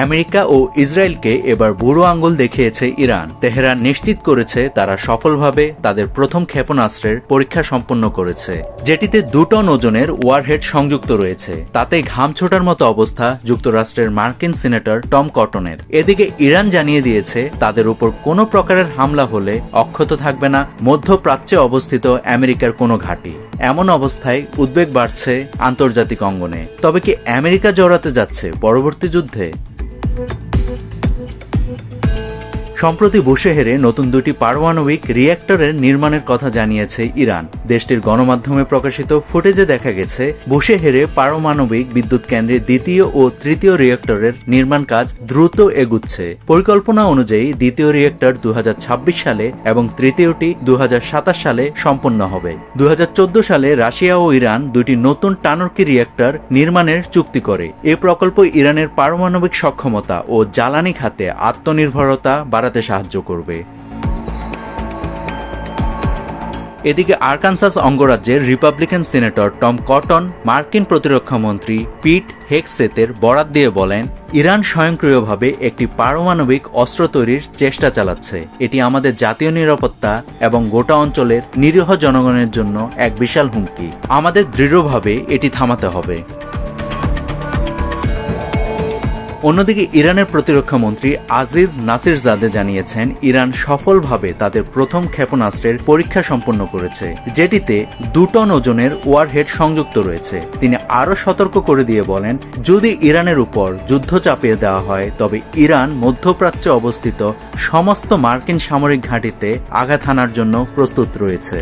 America ও ইসরায়েলকে এবার বুড়ো আঙ্গুল দেখিয়েছে ইরান। তেহরান নিশ্চিত করেছে তারা সফলভাবে তাদের প্রথম ক্ষেপণাস্ত্রের পরীক্ষা সম্পন্ন করেছে, যেটিতে 2 টন ওজনের ওয়ারহেড সংযুক্ত রয়েছে। তাতে ঘাম ছোটার মতো অবস্থা যুক্তরাষ্ট্রের মার্কিন সিনেটর টম কটনের। এদিকে ইরান জানিয়ে দিয়েছে তাদের উপর কোনো প্রকারের হামলা হলে অক্ষত থাকবে না মধ্যপ্রাচ্যে অবস্থিত আমেরিকার কোনো ঘাঁটি। এমন অবস্থায় উদ্বেগ বাড়ছে আন্তর্জাতিক অঙ্গনে। তবে কি আমেরিকা জড়াতে যাচ্ছে পরবর্তী যুদ্ধে? সম্প্রতি বুশেহেরে নতুন 2টি পারমাণবিক রিঅ্যাক্টরের নির্মাণের কথা জানিয়েছে ইরান। দেশটির গণমাধ্যমে প্রকাশিত ফুটেজে দেখা গেছে বুশেহেরে পারমাণবিক বিদ্যুৎ কেন্দ্রের 2য় ও 3য় রিঅ্যাক্টরের নির্মাণ কাজ দ্রুত এগুচ্ছে। পরিকল্পনা অনুযায়ী 2য় রিঅ্যাক্টর 2026 সালে এবং 3য়টি 2027 সালে সম্পন্ন হবে। 2014 সালে রাশিয়া ও ইরান 2টি নতুন টানরকি রিঅ্যাক্টর নির্মাণের চুক্তি করে। এই প্রকল্প ইরানের পারমাণবিক সক্ষমতা ও জ্বালানি খাতে আত্মনির্ভরতা বাড়াতে সাহায্য করবে। এদিকে আরকানসাস অঙ্গরাজ্যের রিপাবলিকান সিনেটর টম কটন মার্কিন প্রতিরক্ষা মন্ত্রী পিট হেগসেথের বরাত দিয়ে বলেন, ইরান স্বয়ংক্রিয়ভাবে একটি পারমাণবিক অস্ত্র তৈরির চেষ্টা চালাচ্ছে। এটি আমাদের জাতীয় নিরাপত্তা এবং গোটা অঞ্চলের নিরীহ জনগণের জন্য এক বিশাল হুমকি। আমাদের দৃঢ়ভাবে এটি থামাতে হবে। অন্যদিকে ইরানের প্রতিরক্ষা মন্ত্রী আজিজ নাসিরজাদে জানিয়েছেন, ইরান সফলভাবে তাদের প্রথম ক্ষেপণাস্ত্রের পরীক্ষা সম্পন্ন করেছে, যেটিতে 2 টন ওজনের ওয়ারহেড সংযুক্ত রয়েছে। তিনি আরও সতর্ক করে দিয়ে বলেন, যদি ইরানের উপর যুদ্ধ চাপিয়ে দেওয়া হয় তবে ইরান মধ্যপ্রাচ্যে অবস্থিত সমস্ত মার্কিন সামরিক ঘাঁটিতে আঘাত হানার জন্য প্রস্তুত রয়েছে।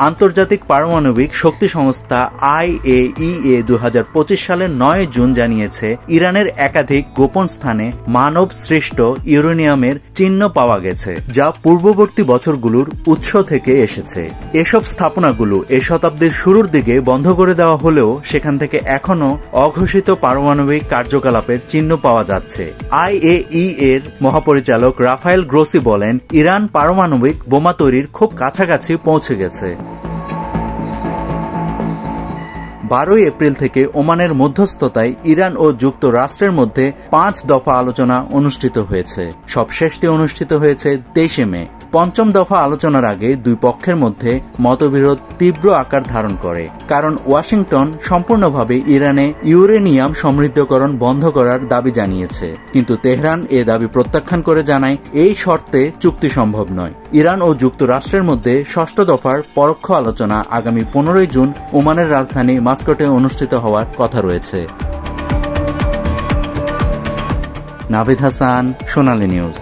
আন্তর্জাতিক পারমাণবিক শক্তি সংস্থা IAEA 2025 সালের 9 জুন জানিয়েছে, ইরানের একাধিক গোপন স্থানে মানব সৃষ্ট ইউরেনিয়ামের চিহ্ন পাওয়া গেছে, যা পূর্ববর্তী বছরগুলোর উৎস থেকে এসেছে। এসব স্থাপনাগুলো এ শতাব্দীর শুরুর দিকে বন্ধ করে দেওয়া হলেও সেখান থেকে এখনও অঘোষিত পারমাণবিক কার্যকলাপের চিহ্ন পাওয়া যাচ্ছে। IAEA এর মহাপরিচালক রাফায়েল গ্রোসি বলেন, ইরান পারমাণবিক বোমা তৈরির খুব কাছাকাছি পৌঁছে গেছে। 12 এপ্রিল থেকে ওমানের মধ্যস্থতায় ইরান ও যুক্তরাষ্ট্রের মধ্যে 5 দফা আলোচনা অনুষ্ঠিত হয়েছে। সবশেষটি অনুষ্ঠিত হয়েছে 23 মে। 5ম দফা আলোচনার আগে 2 পক্ষের মধ্যে মতবিরোধ তীব্র আকার ধারণ করে, কারণ ওয়াশিংটন সম্পূর্ণভাবে ইরানে ইউরেনিয়াম সমৃদ্ধকরণ বন্ধ করার দাবি জানিয়েছে। কিন্তু তেহরান এ দাবি প্রত্যাখ্যান করে জানায়, এই শর্তে চুক্তি সম্ভব নয়। ইরান ও যুক্তরাষ্ট্রের মধ্যে 6ষ্ঠ দফার পরোক্ষ আলোচনা আগামী 15 জুন ওমানের রাজধানী মাস্কটে অনুষ্ঠিত হওয়ার কথা রয়েছে। নাভিদ হাসান, সোনালী নিউজ।